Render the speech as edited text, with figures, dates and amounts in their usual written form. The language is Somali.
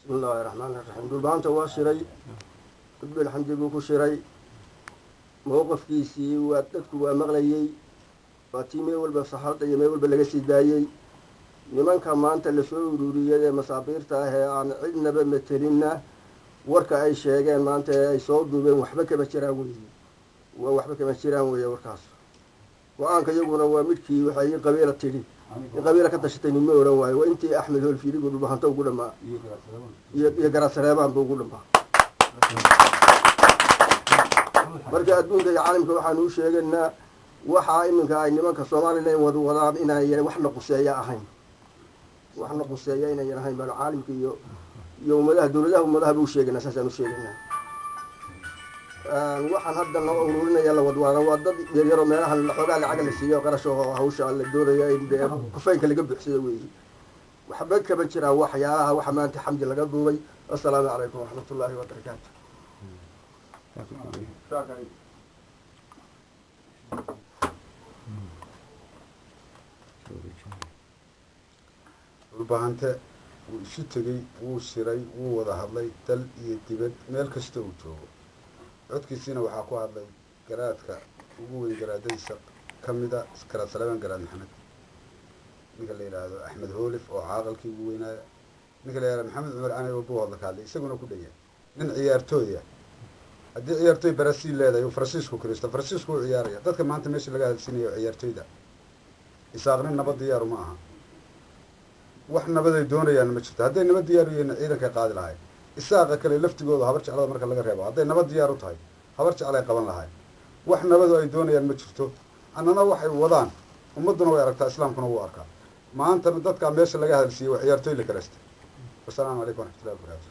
بسم الله الرحمن الرحيم دulbaanta waa shiray gudbel xamdi buu ku shiray mowqafkiisii waa dadku waa maqlayay waa tii meel walba saxaafadda iyo meel walba laga sii daayey nimanka maanta lasoo ururiyay ee masaabiirta ah ee aan cidnaba matelinna warka ay sheegeen maanta ee ay soo duubeen waxba kama jiraan weeye waa waxba kama jiraan weeye warkaas go-aanka iyaguna waa midkii waxay qabiila tidhi qabiila ka tashatay nima odhan waayo waa intii axmed hoolfiirigu dhulbahanta ugu dhamaa iyo garasareebaanba ugu dhamaa marka adduunka iyo caalamka waxaan u sheegaynaa waxaa iminka ay nimanka somalilan wadaan inayan waxna quseeya ahayn waxna quseeya inayan ahayn baan caalamka iyo ummadaha ummadaha u sheegaynaa saasaan u sheegaynaa waxaan hadda noo ururinaya la wadwaada waa dad yaryaroo meelahan xoogaa lacaga la siiyo qarasho oo hawsha la doonaya in kufaynka laga buuxsado weeye waxba kama jiraan waxyaalaha waxa maanta xamdi laga duubay assalaamu calaykum waraxmatullaahi wabarakaatu dhulbahante wuu isu tegey wuu shiray wuu wada hadlay dal iyo dibad meel kasta uu joogo codkiisiina waxaa ku hadlay garaadka ugu weyn garaadadiisa ka mida garaad salebaan garaad maxamed ninka la yidhaahdo axmed hoolif oo caaqalkii ugu weynaaya ninka la yidhahdo maxamed cumar cani walbuu hadla ka hadlay isaguna ku dhaya nin ciyaartooya haddii ciyaartooy barasiil leedahay uu faransiisku kiristo faransiisku u ciyaaraya dadka maanta meesha laga hadalsiinayo ciyaartooyda isaaqnin nabad diyaaru ma aha wax nabaday doonayaan ma jirto hadday nabad diyaar u yihiin ciidankay qaadi lahay isaaqa kale laftigooda habar jeclada marka laga reebo hadday nabad diyaar u tahay habar jeclay qaban lahay wax nabadu ay doonayaan ma jirto annana waxay wadaan ummadduna way aragtaa islaamkuna wuu arkaa maantana dadkaa meesha laga hadalsiiyey waa ciyaartooy la kalasta wasalaamu calaykum waraxmatullahi wabarakatu